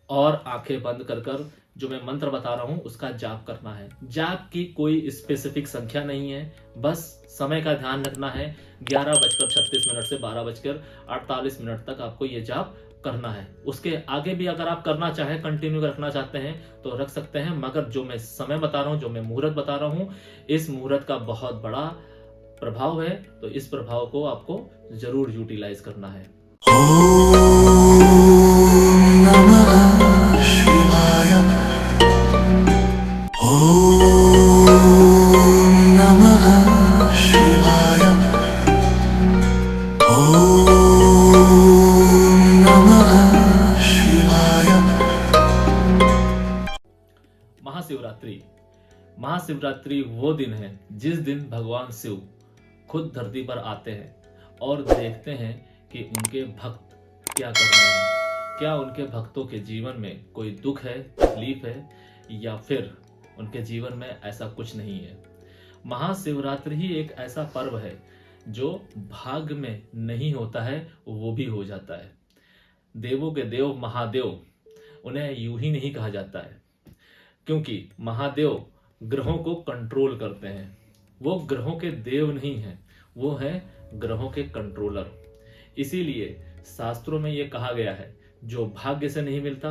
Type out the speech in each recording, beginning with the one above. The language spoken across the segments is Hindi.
और आंखें बंद कर कर जो मैं मंत्र बता रहा हूं उसका जाप करना है। जाप की कोई स्पेसिफिक संख्या नहीं है, बस समय का ध्यान रखना है। 11:36 से 12:48 तक आपको ये जाप करना है। उसके आगे भी अगर आप करना चाहें, कंटिन्यू रखना चाहते हैं तो रख सकते हैं, मगर जो मैं समय बता रहा हूं, जो मैं मुहूर्त बता रहा हूं, इस मुहूर्त का बहुत बड़ा प्रभाव है, तो इस प्रभाव को आपको जरूर यूटिलाइज करना है। महाशिवरात्रि। महाशिवरात्रि वो दिन है जिस दिन भगवान शिव खुद धरती पर आते हैं और देखते हैं कि उनके भक्त क्या कर रहे हैं। क्या उनके भक्तों के जीवन में कोई दुख है, तकलीफ है, या फिर उनके जीवन में ऐसा कुछ नहीं है। महाशिवरात्रि ही एक ऐसा पर्व है जो भाग्य में नहीं होता है, वो भी हो जाता है। देवों के देव महादेव, उन्हें यूं ही नहीं कहा जाता है, क्योंकि महादेव ग्रहों को कंट्रोल करते हैं। वो ग्रहों के देव नहीं हैं, वो हैं ग्रहों के कंट्रोलर। इसीलिए शास्त्रों में ये कहा गया है, जो भाग्य से नहीं मिलता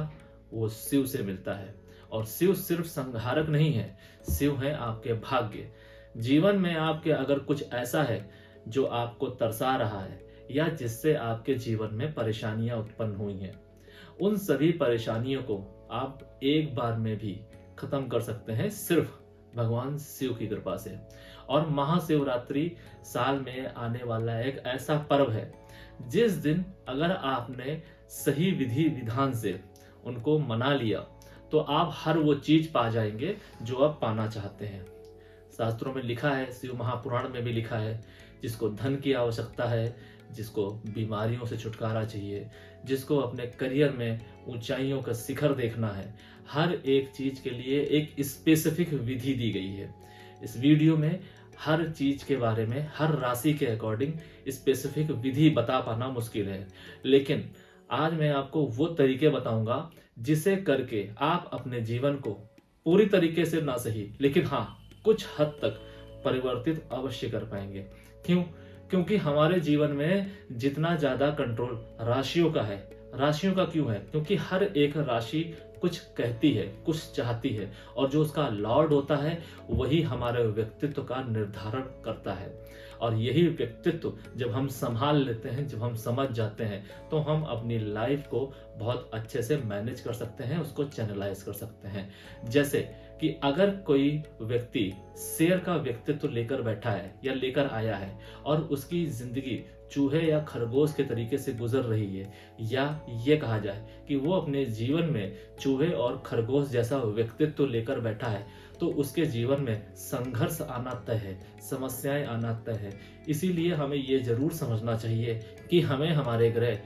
वो शिव से मिलता है। और शिव सिर्फ संहारक नहीं है, शिव है आपके भाग्य। जीवन में आपके अगर कुछ ऐसा है जो आपको तरसा रहा है या जिससे आपके जीवन में परेशानियां उत्पन्न हुई हैं, उन सभी परेशानियों को आप एक बार में भी खत्म कर सकते हैं सिर्फ भगवान शिव की कृपा से। और महाशिवरात्रि साल में आने वाला एक ऐसा पर्व है जिस दिन अगर आपने सही विधि विधान से उनको मना लिया तो आप हर वो चीज पा जाएंगे जो आप पाना चाहते हैं। शास्त्रों में लिखा है, शिव महापुराण में भी लिखा है, जिसको धन की आवश्यकता है, जिसको बीमारियों से छुटकारा चाहिए, जिसको अपने करियर में ऊंचाइयों का शिखर देखना है, हर एक चीज के लिए एक स्पेसिफिक विधि दी गई है। इस वीडियो में हर चीज के बारे में, हर राशि के अकॉर्डिंग स्पेसिफिक विधि बता पाना मुश्किल है, लेकिन आज मैं आपको वो तरीके बताऊंगा जिसे करके आप अपने जीवन को पूरी तरीके से ना सही, लेकिन हाँ कुछ हद तक परिवर्तित अवश्य कर पाएंगे। क्यों? क्योंकि हमारे जीवन में जितना ज्यादा कंट्रोल राशियों का है। राशियों का क्यों है? क्योंकि हर एक राशि कुछ कहती है, कुछ चाहती है, और जो उसका लॉर्ड होता है वही हमारे व्यक्तित्व का निर्धारण करता है। और यही व्यक्तित्व जब हम संभाल लेते हैं, जब हम समझ जाते हैं, तो हम अपनी लाइफ को बहुत अच्छे से मैनेज कर सकते हैं, उसको चैनलाइज कर सकते हैं। जैसे कि अगर कोई व्यक्ति शेर का व्यक्तित्व लेकर बैठा है या लेकर आया है और उसकी जिंदगी चूहे या खरगोश के तरीके से गुजर रही है, या ये कहा जाए कि वो अपने जीवन में चूहे और खरगोश जैसा व्यक्तित्व लेकर बैठा है, तो उसके जीवन में संघर्ष आना तय है, समस्याएं आना तय है। इसीलिए हमें ये जरूर समझना चाहिए कि हमें हमारे ग्रह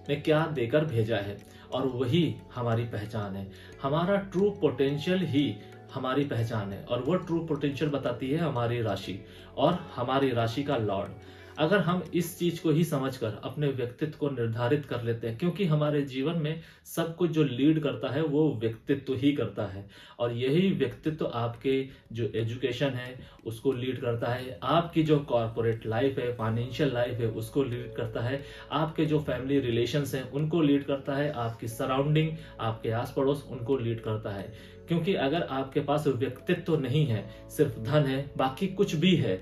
ने क्या देकर भेजा है, और वही हमारी पहचान है। हमारा ट्रू पोटेंशियल ही हमारी पहचान है, और वो ट्रू पोटेंशियल बताती है हमारी राशि और हमारी राशि का लॉर्ड। अगर हम इस चीज को ही समझकर अपने व्यक्तित्व को निर्धारित कर लेते हैं, क्योंकि हमारे जीवन में सब कुछ जो लीड करता है वो व्यक्तित्व ही करता है, और यही व्यक्तित्व आपके जो एजुकेशन है उसको लीड करता है, आपकी जो कॉर्पोरेट लाइफ है, फाइनेंशियल लाइफ है उसको लीड करता है, आपके जो फैमिली रिलेशंस हैं उनको लीड करता है, आपकी सराउंडिंग, आपके आस पड़ोस उनको लीड करता है। क्योंकि अगर आपके पास व्यक्तित्व नहीं है, सिर्फ धन है, बाकी कुछ भी है,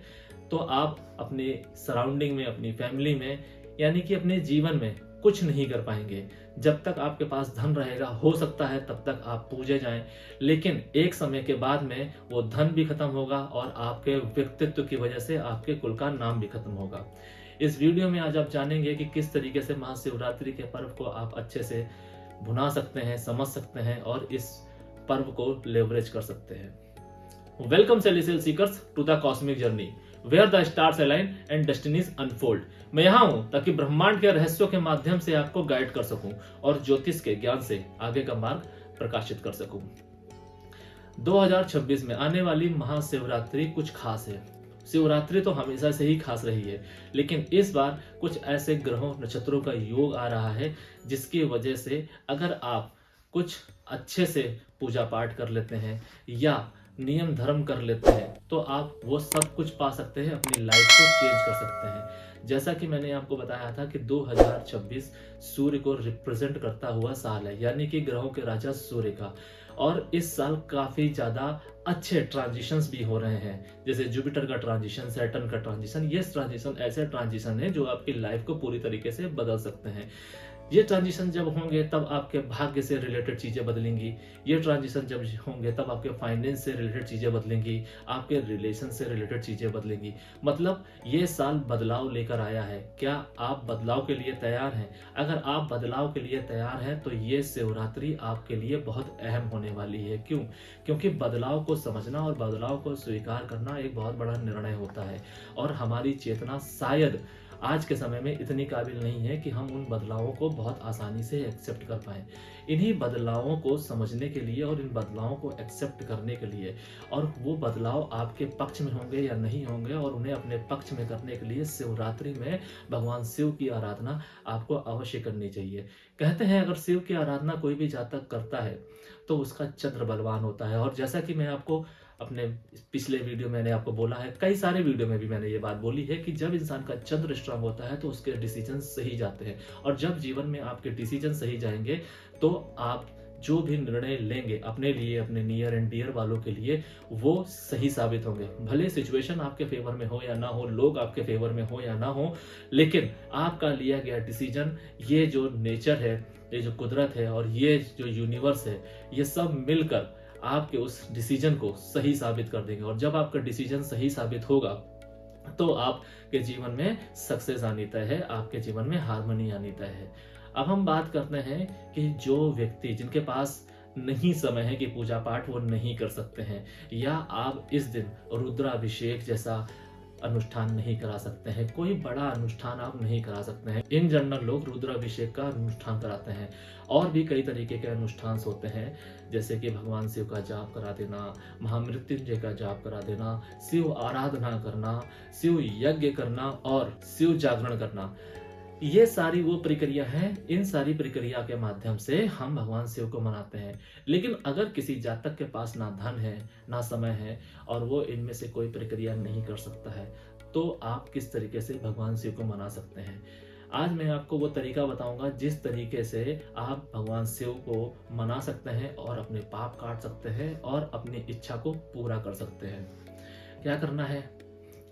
तो आप अपने सराउंडिंग में, अपनी फैमिली में, यानी कि अपने जीवन में कुछ नहीं कर पाएंगे। जब तक आपके पास धन रहेगा, हो सकता है तब तक आप पूजे जाएं, लेकिन एक समय के बाद में वो धन भी खत्म होगा और आपके व्यक्तित्व की वजह से आपके कुल का नाम भी खत्म होगा। इस वीडियो में आज आप जानेंगे कि किस तरीके से महाशिवरात्रि के पर्व को आप अच्छे से भुना सकते हैं, समझ सकते हैं और इस पर्व को लेवरेज कर सकते हैं। Welcome celestial seekers to the cosmic journey where the stars align and destinies unfold. मैं यहाँ हूँ ताकि ब्रह्मांड के रहस्यों के माध्यम से आपको गाइड कर सकूं और ज्योतिष के ज्ञान से आगे का मार्ग प्रकाशित कर सकूं। 2026 में आने वाली महाशिवरात्रि कुछ खास है। शिवरात्रि तो हमेशा से ही खास रही है, लेकिन इस बार कुछ ऐसे ग्रहों नक्षत्रों का योग आ रहा है जिसकी वजह से अगर आप कुछ अच्छे से पूजा पाठ कर लेते हैं या नियम धर्म कर लेते हैं तो आप वो सब कुछ पा सकते हैं, अपनी लाइफ को चेंज कर सकते हैं। जैसा कि मैंने आपको बताया था कि 2026 सूर्य को रिप्रेजेंट करता हुआ साल है, यानी कि ग्रहों के राजा सूर्य का। और इस साल काफी ज्यादा अच्छे ट्रांजिशंस भी हो रहे हैं, जैसे जुपिटर का ट्रांजिशन, सैटर्न का ट्रांजिशन। ये ट्रांजिशन ऐसे ट्रांजिशन है जो आपकी लाइफ को पूरी तरीके से बदल सकते हैं। ये ट्रांजिशन जब होंगे तब आपके भाग्य से रिलेटेड चीजें बदलेंगी। ये ट्रांजिशन जब होंगे तब आपके फाइनेंस से रिलेटेड चीजें बदलेंगी, आपके रिलेशन से रिलेटेड चीजें बदलेंगी। मतलब ये साल बदलाव लेकर आया है। क्या आप बदलाव के लिए तैयार हैं? अगर आप बदलाव के लिए तैयार हैं तो ये शिवरात्रि आपके लिए बहुत अहम होने वाली है। क्यों? क्योंकि बदलाव को समझना और बदलाव को स्वीकार करना एक बहुत बड़ा निर्णय होता है, और हमारी चेतना शायद आज के समय में इतनी काबिल नहीं है कि हम उन बदलावों को बहुत आसानी से एक्सेप्ट कर पाए। इन्हीं बदलावों को समझने के लिए और इन बदलावों को एक्सेप्ट करने के लिए, और वो बदलाव आपके पक्ष में होंगे या नहीं होंगे, और उन्हें अपने पक्ष में करने के लिए शिवरात्रि में भगवान शिव की आराधना आपको अवश्य करनी चाहिए। कहते हैं अगर शिव की आराधना कोई भी जातक करता है तो उसका चंद्र बलवान होता है। और जैसा कि मैं आपको अपने पिछले वीडियो मैंने आपको बोला है, कई सारे वीडियो में भी मैंने ये बात बोली है कि जब इंसान का चंद्र स्ट्रांग होता है तो उसके डिसीजन सही जाते हैं। और जब जीवन में आपके डिसीजन सही जाएंगे तो आप जो भी निर्णय लेंगे अपने लिए, अपने नियर एंड डियर वालों के लिए, वो सही साबित होंगे। भले सिचुएशन आपके फेवर में हो या ना हो, लोग आपके फेवर में हो या ना हो, लेकिन आपका लिया गया डिसीजन, ये जो नेचर है, ये जो कुदरत है और ये जो यूनिवर्स है, ये सब मिलकर आपके उस डिसीजन को सही साबित कर देंगे। और जब आपका डिसीजन सही साबित होगा तो आपके जीवन में सक्सेस आनी तय है, आपके जीवन में हार्मनी आनी तय है। अब हम बात करते हैं कि जो व्यक्ति जिनके पास नहीं समय है कि पूजा पाठ वो नहीं कर सकते हैं, या आप इस दिन रुद्राभिषेक जैसा अनुष्ठान नहीं करा सकते हैं, कोई बड़ा अनुष्ठान आप नहीं करा सकते हैं। इन जनरल लोग रुद्राभिषेक का अनुष्ठान कराते हैं। और भी कई तरीके के अनुष्ठान होते हैं, जैसे कि भगवान शिव का जाप करा देना, महामृत्युंजय का जाप करा देना, शिव आराधना करना, शिव यज्ञ करना और शिव जागरण करना। ये सारी वो प्रक्रिया है, इन सारी प्रक्रिया के माध्यम से हम भगवान शिव को मनाते हैं। लेकिन अगर किसी जातक के पास ना धन है, ना समय है, और वो इनमें से कोई प्रक्रिया नहीं कर सकता है, तो आप किस तरीके से भगवान शिव को मना सकते हैं? आज मैं आपको वो तरीका बताऊंगा जिस तरीके से आप भगवान शिव को मना सकते हैं और अपने पाप काट सकते हैं और अपनी इच्छा को पूरा कर सकते हैं। क्या करना है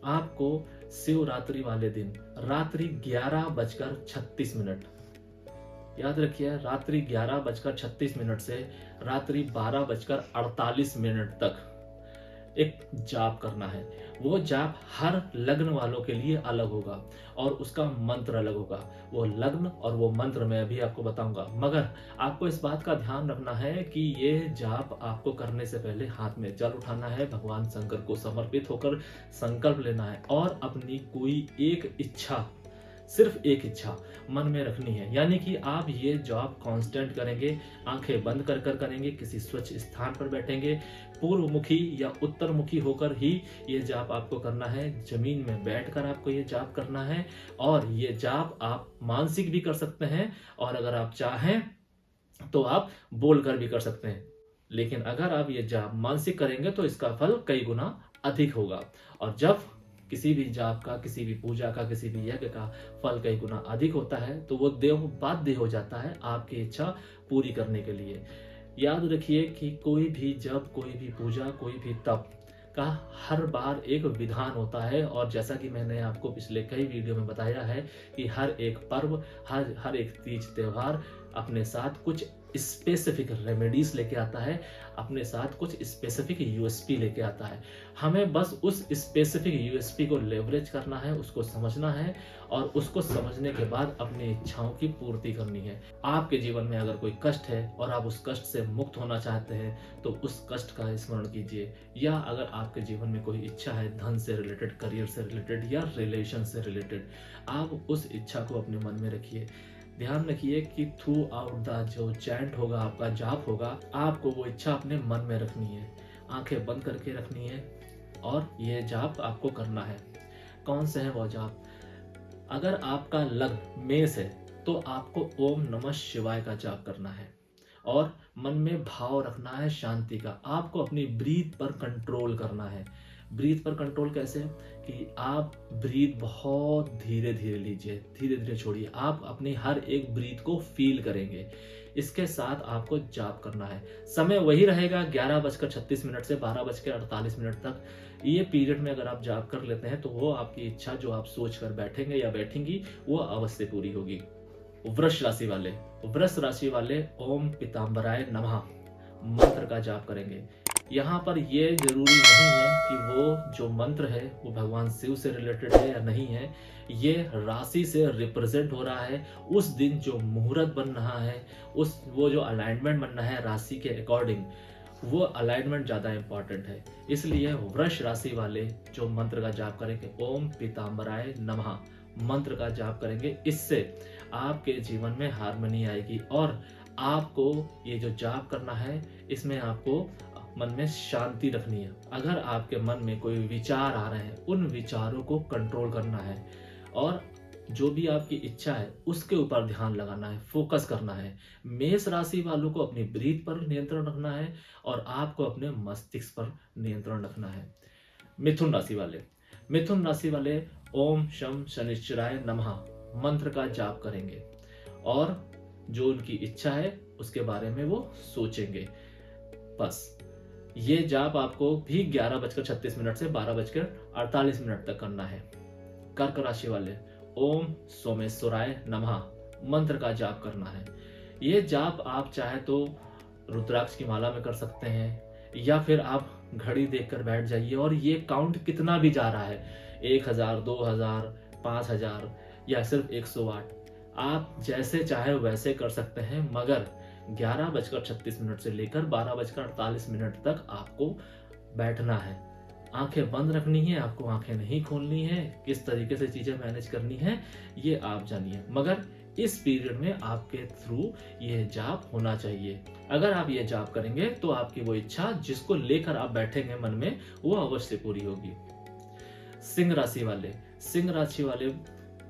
आपको? शिवरात्रि वाले दिन रात्रि 11:36, याद रखिए, रात्रि 11:36 से रात्रि 12:48 तक एक जाप करना है। वो जाप हर लग्न वालों के लिए अलग होगा और उसका मंत्र अलग होगा। वो लग्न और वो मंत्र मैं अभी आपको बताऊंगा, मगर आपको इस बात का ध्यान रखना है कि ये जाप आपको करने से पहले हाथ में जल उठाना है, भगवान शंकर को समर्पित होकर संकल्प लेना है और अपनी कोई एक इच्छा, सिर्फ एक इच्छा मन में रखनी है। यानी कि आप ये जॉब कांस्टेंट करेंगे, आंखें बंद कर कर करेंगे, किसी स्वच्छ स्थान पर बैठेंगे, पूर्व मुखी या उत्तर मुखी होकर ही ये जाप आपको करना है। जमीन में बैठकर आपको ये जाप करना है। और ये जाप आप मानसिक भी कर सकते हैं, और अगर आप चाहें तो आप बोलकर भी कर सकते हैं। लेकिन अगर आप ये जाप मानसिक करेंगे तो इसका फल कई गुना अधिक होगा। और जब किसी भी जाप का, किसी भी पूजा का, किसी भी यज्ञ का फल कई गुना अधिक होता है तो वो देव बाध्य हो जाता है आपकी इच्छा पूरी करने के लिए। याद रखिए कि कोई भी जब, कोई भी पूजा, कोई भी तप का हर बार एक विधान होता है। और जैसा कि मैंने आपको पिछले कई वीडियो में बताया है कि हर एक पर्व, हर एक तीज त्योहार अपने साथ कुछ स्पेसिफिक रेमेडीज लेके आता है, अपने साथ कुछ स्पेसिफिक यूएसपी लेके आता है। हमें बस उस स्पेसिफिक यूएसपी को लेवरेज करना है, उसको समझना है, और उसको समझने के बाद अपनी इच्छाओं की पूर्ति करनी है। आपके जीवन में अगर कोई कष्ट है और आप उस कष्ट से मुक्त होना चाहते हैं तो उस कष्ट का स्मरण कीजिए। या अगर आपके जीवन में कोई इच्छा है धन से रिलेटेड, करियर से रिलेटेड या रिलेशन से रिलेटेड, आप उस इच्छा को अपने मन में रखिए। ध्यान रखिए कि थ्रू आउट द जो चैंट होगा, आपका जाप होगा, आपको वो इच्छा अपने मन में रखनी है, आंखें बंद करके रखनी है, और ये जाप आपको करना है। कौन से है वो जाप? अगर आपका लग्न मेष है तो आपको ओम नमः शिवाय का जाप करना है। और मन में भाव रखना है शांति का। आपको अपनी ब्रीथ पर कंट्रोल करना है। ब्रीथ पर कंट्रोल कैसे? कि आप ब्रीथ बहुत धीरे धीरे लीजिए, धीरे धीरे छोड़िए। आप अपनी हर एक ब्रीथ को फील करेंगे। इसके साथ आपको जाप करना है। समय वही रहेगा 11:36 से 12:48 तक। ये पीरियड में अगर आप जाप कर लेते हैं तो वो आपकी इच्छा जो आप सोच कर बैठेंगे या बैठेंगी वो अवश्य पूरी होगी। वृष राशि वाले, वृष राशि वाले ओम पीताम्बराय नमः मंत्र का जाप करेंगे। यहाँ पर ये जरूरी नहीं है कि वो जो मंत्र है वो भगवान शिव से रिलेटेड है या नहीं है। ये राशि से रिप्रेजेंट हो रहा है। उस दिन जो मुहूर्त बन रहा है, वो जो अलाइनमेंट बन रहा है राशि के अकॉर्डिंग, वो अलाइनमेंट ज़्यादा इंपॉर्टेंट है। इसलिए वृष राशि वाले जो मंत्र का जाप करेंगे ओम पीताम्बराय नमः मंत्र का जाप करेंगे, इससे आपके जीवन में हार्मनी आएगी। और आपको ये जो जाप करना है इसमें आपको मन में शांति रखनी है। अगर आपके मन में कोई विचार आ रहे हैं उन विचारों को कंट्रोल करना है और जो भी आपकी इच्छा है उसके ऊपर ध्यान लगाना है, फोकस करना है। मेष राशि वालों को अपनी ब्रीथ पर नियंत्रण रखना है और आपको अपने मस्तिष्क पर नियंत्रण रखना है। मिथुन राशि वाले, मिथुन राशि वाले ओम शम शनिश्चराय नमः मंत्र का जाप करेंगे और जो उनकी इच्छा है उसके बारे में वो सोचेंगे। बस ये जाप आपको भी 11:36 से 12:48 तक करना है। कर्क राशि वाले ओम सोमेश्वराय नमः मंत्र का जाप करना है। ये जाप आप चाहे तो रुद्राक्ष की माला में कर सकते हैं या फिर आप घड़ी देखकर बैठ जाइए और ये काउंट कितना भी जा रहा है, 1000, 2000, 5000 या सिर्फ 108, आप जैसे चाहे वैसे कर सकते हैं। मगर 11:36 से लेकर 12:48 तक आपको बैठना है। आंखें बंद रखनी है, आपको आंखें नहीं खोलनी है। किस तरीके से चीजें मैनेज करनी है ये आप जानिए, मगर इस पीरियड में आपके थ्रू ये जाप होना चाहिए। अगर आप ये जाप करेंगे तो आपकी वो इच्छा जिसको लेकर आप बैठेंगे मन में वो अवश्य पूरी होगी। सिंह राशि वाले, सिंह राशि वाले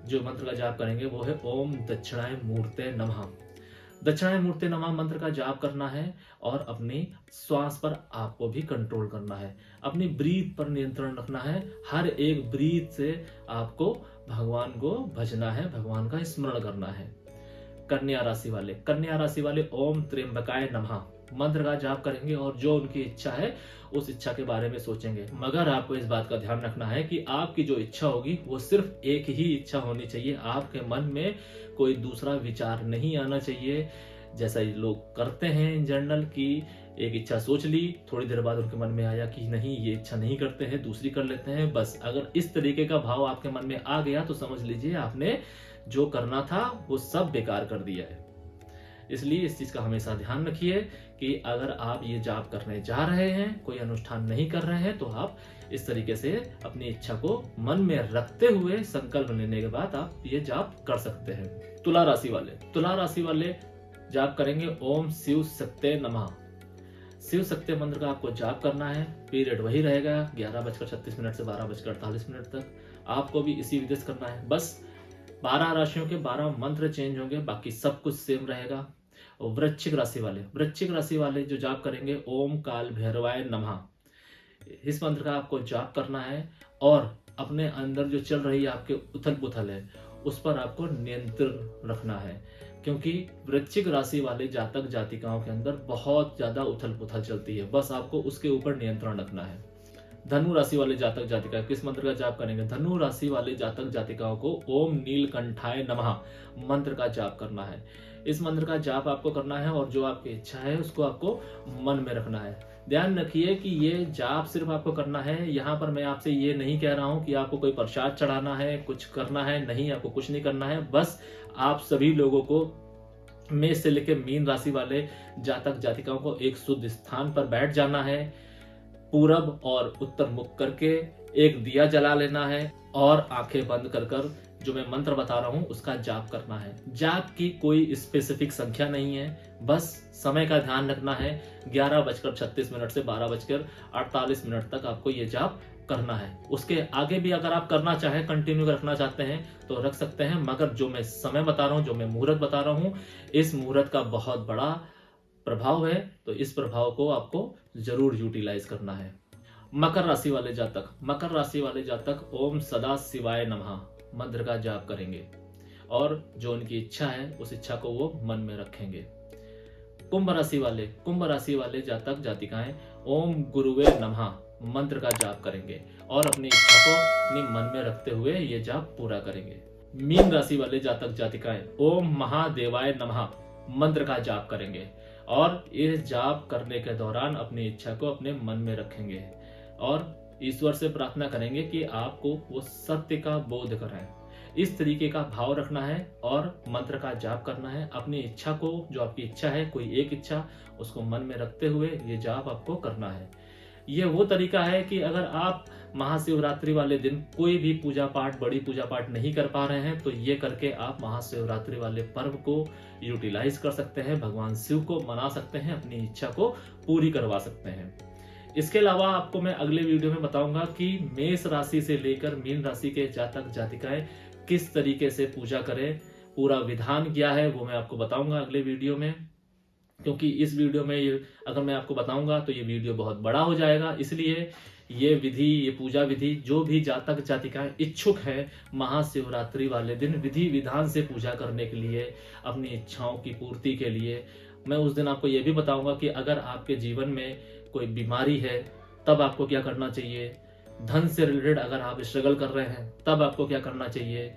जो मंत्र का जाप करेंगे वो है ओम दक्षिणाय मूर्ते नमः। दक्षिणाय मूर्ते नमः मंत्र का जाप करना है और अपनी श्वास पर आपको भी कंट्रोल करना है। अपनी ब्रीथ पर नियंत्रण रखना है। हर एक ब्रीथ से आपको भगवान को भजना है, भगवान का स्मरण करना है। कन्या राशि वाले, कन्या राशि वाले ओम त्र्यंबकाय नमः मंत्र का जाप करेंगे और जो उनकी इच्छा है उस इच्छा के बारे में सोचेंगे। मगर आपको इस बात का ध्यान रखना है कि आपकी जो इच्छा होगी वो सिर्फ एक ही इच्छा होनी चाहिए। आपके मन में कोई दूसरा विचार नहीं आना चाहिए। जैसा ये लोग करते हैं इन जनरल की एक इच्छा सोच ली, थोड़ी देर बाद उनके मन में आया कि नहीं ये इच्छा नहीं करते हैं, दूसरी कर लेते हैं। बस अगर इस तरीके का भाव आपके मन में आ गया तो समझ लीजिए आपने जो करना था वो सब बेकार कर दिया है। इसलिए इस चीज का हमेशा ध्यान रखिए कि अगर आप ये जाप करने जा रहे हैं, कोई अनुष्ठान नहीं कर रहे हैं, तो आप इस तरीके से अपनी इच्छा को मन में रखते हुए संकल्प लेने के बाद आप ये जाप कर सकते हैं। तुला राशि वाले, तुला राशि वाले जाप करेंगे ओम शिव शक्ते नमः। शिव शक्ति मंत्र का आपको जाप करना है। पीरियड वही रहेगा 11:36 से 12:48 तक। आपको भी इसी विधि से करना है। बस 12 राशियों के 12 मंत्र चेंज होंगे, बाकी सब कुछ सेम रहेगा। और वृश्चिक राशि वाले, वृश्चिक राशि वाले जो जाप करेंगे ओम काल भैरवाय नमः इस मंत्र का आपको जाप करना है और अपने अंदर जो चल रही आपके उथल पुथल है उस पर आपको नियंत्रण रखना है, क्योंकि वृश्चिक राशि वाले जातक जातिकाओं के अंदर बहुत ज्यादा उथल पुथल चलती है। बस आपको उसके ऊपर नियंत्रण रखना है। धनु राशि वाले जातक जातिका किस मंत्र का जाप करेंगे? धनु राशि वाले जातक जातिकाओं को ओम नीलकंठाय नमः मंत्र का जाप करना है। इस मंत्र का जाप आपको करना है और जो आपकी इच्छा है उसको आपको मन में रखना है। ध्यान रखिए कि ये जाप सिर्फ आपको करना है। यहाँ पर मैं आपसे ये नहीं कह रहा हूँ कि आपको कोई प्रसाद चढ़ाना है, कुछ करना है, नहीं, आपको कुछ नहीं करना है। बस आप सभी लोगों को, मेष से लेकर मीन राशि वाले जातक जातिकाओं को एक शुद्ध स्थान पर बैठ जाना है, पूरब और उत्तर मुख करके एक दिया जला लेना है और आंखें बंद कर जो मैं मंत्र बता रहा हूं उसका जाप करना है। जाप की कोई स्पेसिफिक संख्या नहीं है, बस समय का ध्यान रखना है। 11:36 से 12:48 तक आपको ये जाप करना है। उसके आगे भी अगर आप करना चाहें, कंटिन्यू रखना चाहते हैं तो रख सकते हैं, मगर जो मैं समय बता रहा हूं, जो मैं मुहूर्त बता रहा हूं, इस मुहूर्त का बहुत बड़ा प्रभाव है, तो इस प्रभाव को आपको जरूर यूटिलाइज करना है। मकर राशि वाले जातक, मकर राशि वाले जातक ओम सदा शिवाय नमः मंत्र का जाप करेंगे और जो उनकी इच्छा है उस इच्छा को वो मन में रखेंगे। कुंभ राशि वाले जातक जातिकाएं ओम गुरुवे नमः मंत्र का जाप करेंगे और अपनी इच्छा को अपनी मन में रखते हुए ये जाप पूरा करेंगे। मीन राशि वाले जातक जातिकाएं ओम महादेवाय नमः मंत्र का जाप करेंगे और इस जाप करने के दौरान अपनी इच्छा को अपने मन में रखेंगे और ईश्वर से प्रार्थना करेंगे कि आपको वो सत्य का बोध कराएं। इस तरीके का भाव रखना है और मंत्र का जाप करना है। अपनी इच्छा को, जो आपकी इच्छा है, कोई एक इच्छा, उसको मन में रखते हुए ये जाप आपको करना है। ये वो तरीका है कि अगर आप महाशिवरात्रि वाले दिन कोई भी पूजा पाठ, बड़ी पूजा पाठ नहीं कर पा रहे हैं तो ये करके आप महाशिवरात्रि वाले पर्व को यूटिलाइज कर सकते हैं, भगवान शिव को मना सकते हैं, अपनी इच्छा को पूरी करवा सकते हैं। इसके अलावा आपको मैं अगले वीडियो में बताऊंगा कि मेष राशि से लेकर मीन राशि के जातक जातिकाएं किस तरीके से पूजा करें, पूरा विधान क्या है वो मैं आपको बताऊंगा अगले वीडियो में, क्योंकि इस वीडियो में ये अगर मैं आपको बताऊंगा तो ये वीडियो बहुत बड़ा हो जाएगा। इसलिए ये विधि, ये पूजा विधि, जो भी जातक जातिकाएं इच्छुक है महाशिवरात्रि वाले दिन विधि विधान से पूजा करने के लिए, अपनी इच्छाओं की पूर्ति के लिए, मैं उस दिन आपको ये भी बताऊंगा कि अगर आपके जीवन में कोई बीमारी है तब आपको क्या करना चाहिए, धन से रिलेटेड अगर आप स्ट्रगल कर रहे हैं तब आपको क्या करना चाहिए,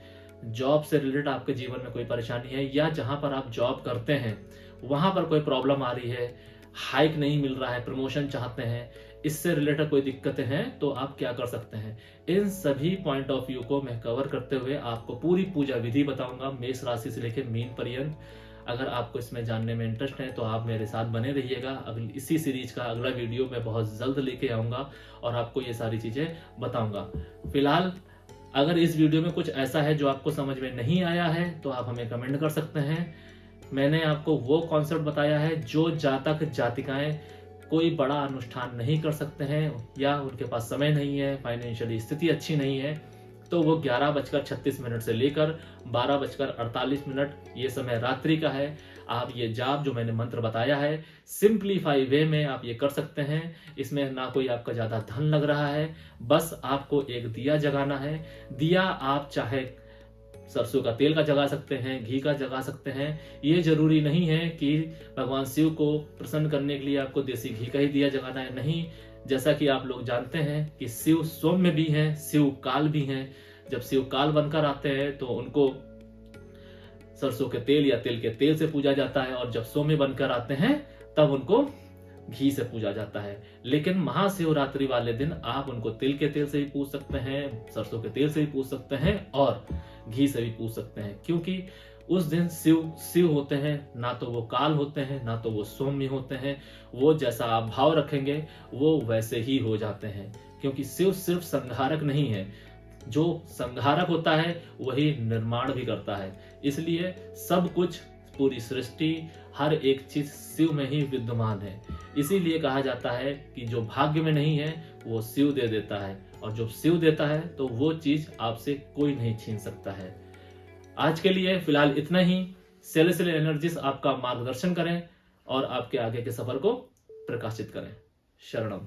जॉब से रिलेटेड आपके जीवन में कोई परेशानी है या जहां पर आप जॉब करते हैं वहां पर कोई प्रॉब्लम आ रही है, हाइक नहीं मिल रहा है, प्रमोशन चाहते हैं, इससे रिलेटेड कोई दिक्कतें हैं तो आप क्या कर सकते हैं। इन सभी पॉइंट ऑफ व्यू को मैं कवर करते हुए आपको पूरी पूजा विधि बताऊंगा मेष राशि से लेकर मीन पर्यंत। अगर आपको इसमें जानने में इंटरेस्ट है तो आप मेरे साथ बने रहिएगा। इसी सीरीज का अगला वीडियो मैं बहुत जल्द लेके आऊंगा और आपको ये सारी चीजें बताऊंगा। फिलहाल अगर इस वीडियो में कुछ ऐसा है जो आपको समझ में नहीं आया है तो आप हमें कमेंट कर सकते हैं। मैंने आपको वो कॉन्सेप्ट बताया है जो जातक जातिकाएं कोई बड़ा अनुष्ठान नहीं कर सकते हैं या उनके पास समय नहीं है, फाइनेंशियली स्थिति अच्छी नहीं है, तो वो 11:36 से लेकर 12:48 ये समय रात्रि का है। आप ये जाप जो मैंने मंत्र बताया है सिंप्लीफाई वे में आप ये कर सकते हैं। इसमें ना कोई आपका ज्यादा धन लग रहा है, बस आपको एक दिया जगाना है। दिया आप चाहे सरसों का तेल का जगा सकते हैं, घी का जगा सकते हैं। ये जरूरी नहीं है कि भगवान शिव को प्रसन्न करने के लिए आपको देसी घी का ही दिया जगाना है, नहीं। जैसा कि आप लोग जानते हैं कि शिव सौम्य भी हैं, शिव काल भी हैं। जब शिव काल बनकर आते हैं तो उनको सरसों के तेल या तिल के तेल से पूजा जाता है और जब सौम्य बनकर आते हैं तब उनको घी से पूजा जाता है। लेकिन महाशिवरात्रि वाले दिन आप उनको तिल के तेल से भी पूज सकते हैं, सरसों के तेल से भी पूज सकते हैं और घी से भी पूज सकते हैं, क्योंकि उस दिन शिव होते हैं, ना तो वो काल होते हैं ना तो वो सौम्य होते हैं। वो जैसा आप भाव रखेंगे वो वैसे ही हो जाते हैं, क्योंकि शिव सिर्फ संहारक नहीं है, जो संहारक होता है वही निर्माण भी करता है। इसलिए सब कुछ, पूरी सृष्टि, हर एक चीज शिव में ही विद्यमान है। इसीलिए कहा जाता है कि जो भाग्य में नहीं है वो शिव दे देता है, और जो शिव देता है तो वो चीज आपसे कोई नहीं छीन सकता है। आज के लिए फिलहाल इतना ही। सेलेस्टियल एनर्जीज आपका मार्गदर्शन करें और आपके आगे के सफर को प्रकाशित करें। शरणम।